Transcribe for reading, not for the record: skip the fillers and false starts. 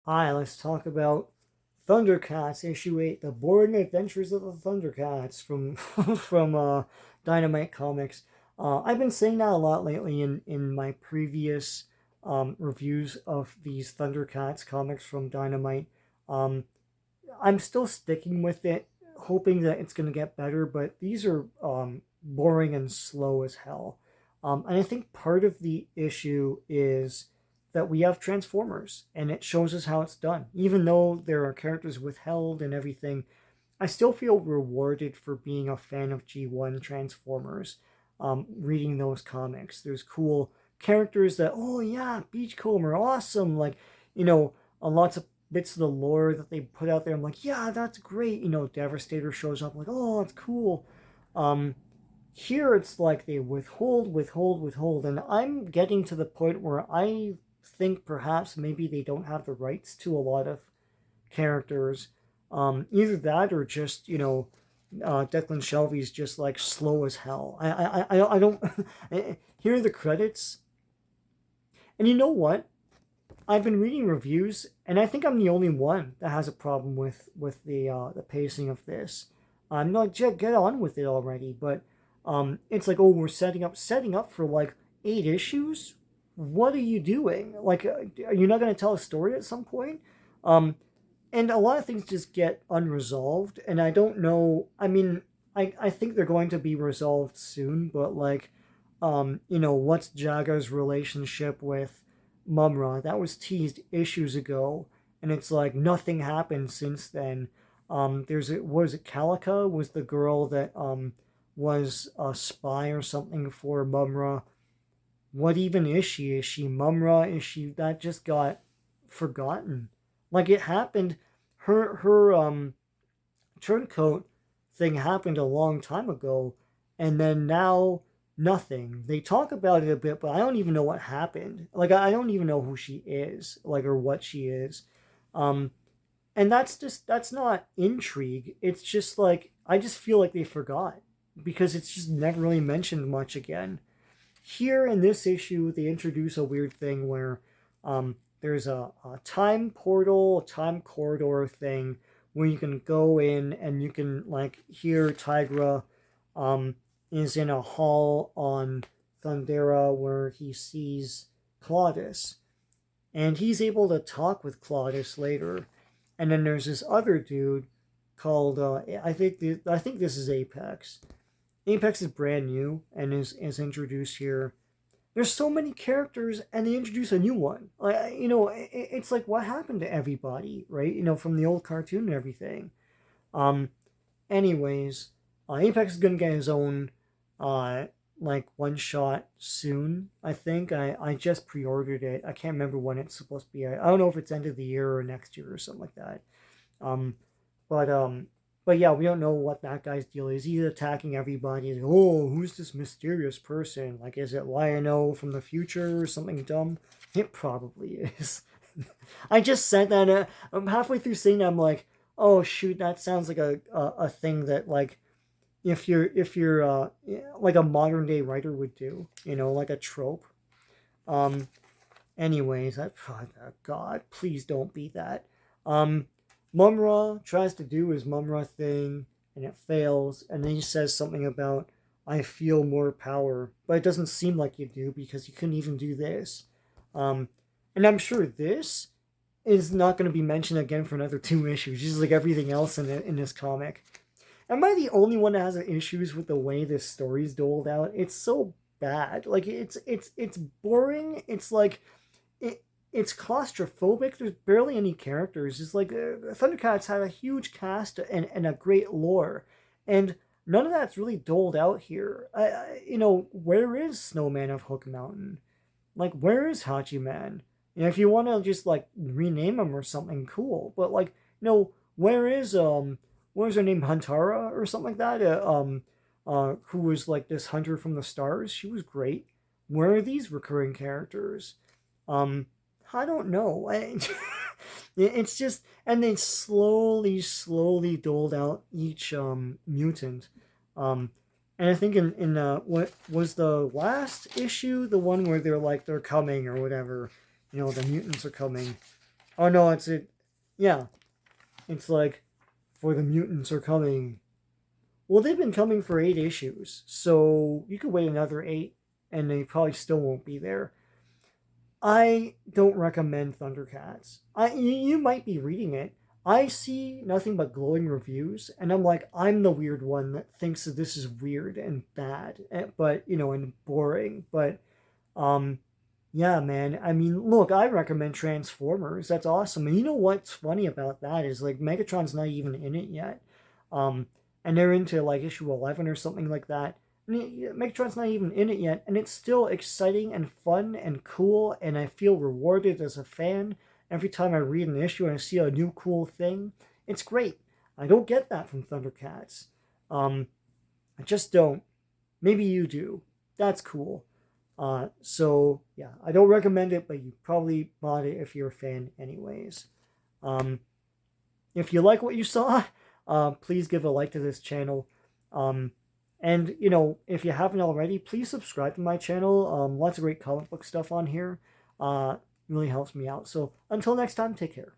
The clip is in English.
Hi, let's talk about ThunderCats issue 8, The Boring Adventures of the ThunderCats from from Dynamite Comics. I've been saying that a lot lately in my previous reviews of these ThunderCats comics from Dynamite. Um, I'm still sticking with it, hoping that it's going to get better, but these are boring and slow as hell. And I think part of the issue is that we have Transformers, and it shows us how it's done. Even though there are characters withheld and everything, I still feel rewarded for being a fan of G1 Transformers, reading those comics. There's cool characters that, oh yeah, Beachcomber, awesome. Like, you know, lots of bits of the lore that they put out there. I'm like, yeah, that's great. Devastator shows up, like, oh, that's cool. Um, Here it's like they withhold, and I'm getting to the point where I think perhaps maybe they don't have the rights to a lot of characters. Either that or just Declan Shelby's just like slow as hell. I don't. Here are the credits, and you know what? I've been reading reviews, and I think I'm the only one that has a problem with the pacing of this. I'm not get on with it already, but it's like, oh, we're setting up for like 8 issues. What are you doing? Like, are you not going to tell a story at some point? Um, and a lot of things just get unresolved, and I don't know. I mean, I think they're going to be resolved soon, but like, what's Jaga's relationship with Mumra? That was teased issues ago, and it's like nothing happened since then. There's it was it Calica was the girl that was a spy or something for Mumra. What even is she? Is she Mumra? Is she that just got forgotten? Like it happened. Her turncoat thing happened a long time ago, and then now nothing. They talk about it a bit, but I don't even know what happened. Like I don't even know who she is, like or what she is. Um, and that's not intrigue. It's just like I just feel like they forgot because it's just never really mentioned much again. Here in this issue, they introduce a weird thing where there's a time portal, a time corridor thing where you can go in and you can like hear Tigra um, is in a hall on Thundera where he sees Claudius, and he's able to talk with Claudius later. And then there's this other dude called I think this is Apex. Apex is brand new and is introduced here. There's so many characters, and they introduce a new one. Like it's like what happened to everybody, right? From the old cartoon and everything. Um, Anyways, Apex is gonna get his own uh like one shot soon. I think I just pre-ordered it. I can't remember when it's supposed to be. I don't know if it's end of the year or next year or something like that. Um, but um, but yeah, we don't know what that guy's deal is. He's attacking everybody. Like, oh, who's this mysterious person? Like, is it Lion-O from the future or something dumb? It probably is. I just said that. I'm halfway through saying that, I'm like, oh shoot, that sounds like a thing that like if you're like a modern day writer would do. Like a trope. Um, Anyways, oh, God, please don't be that. Um, Mumra tries to do his Mumra thing, and it fails, and then he says something about, I feel more power, but it doesn't seem like you do because you couldn't even do this. Um, and I'm sure this is not going to be mentioned again for another 2 issues, just like everything else in this comic. Am I the only one that has issues with the way this story's doled out? It's so bad. Like it's boring. It's like it's claustrophobic. There's barely any characters. It's like Thundercats had a huge cast and a great lore, and none of that's really doled out here. Where is Snowman of Hook Mountain? Like, where is Hachi Man? If you want to just like rename him or something, cool. But like, where is what was her name, Huntara or something like that? Who was like this hunter from the stars? She was great. Where are these recurring characters? Um, I don't know. It's just, and they slowly doled out each mutant. Um, and I think in what was the last issue, the one where they're like they're coming or whatever, the mutants are coming. Oh no, it's it. Yeah, it's like for the mutants are coming. Well, they've been coming for 8 issues, so you could wait another 8, and they probably still won't be there. I don't recommend ThunderCats. You might be reading it. I see nothing but glowing reviews, and I'm like, I'm the weird one that thinks that this is weird and bad, but and boring. But um, yeah, man. I mean, look, I recommend Transformers. That's awesome. And you know what's funny about that is like Megatron's not even in it yet. Um, and they're into like issue 11 or something like that. Megatron's not even in it yet, and it's still exciting and fun and cool, and I feel rewarded as a fan every time I read an issue and I see a new cool thing. It's great. I don't get that from Thundercats. Um, I just don't. Maybe you do. That's cool. So yeah, I don't recommend it, but you probably bought it if you're a fan, anyways. Um, if you like what you saw, please give a like to this channel. Um, and if you haven't already, please subscribe to my channel. Lots of great comic book stuff on here. Really helps me out. So until next time, take care.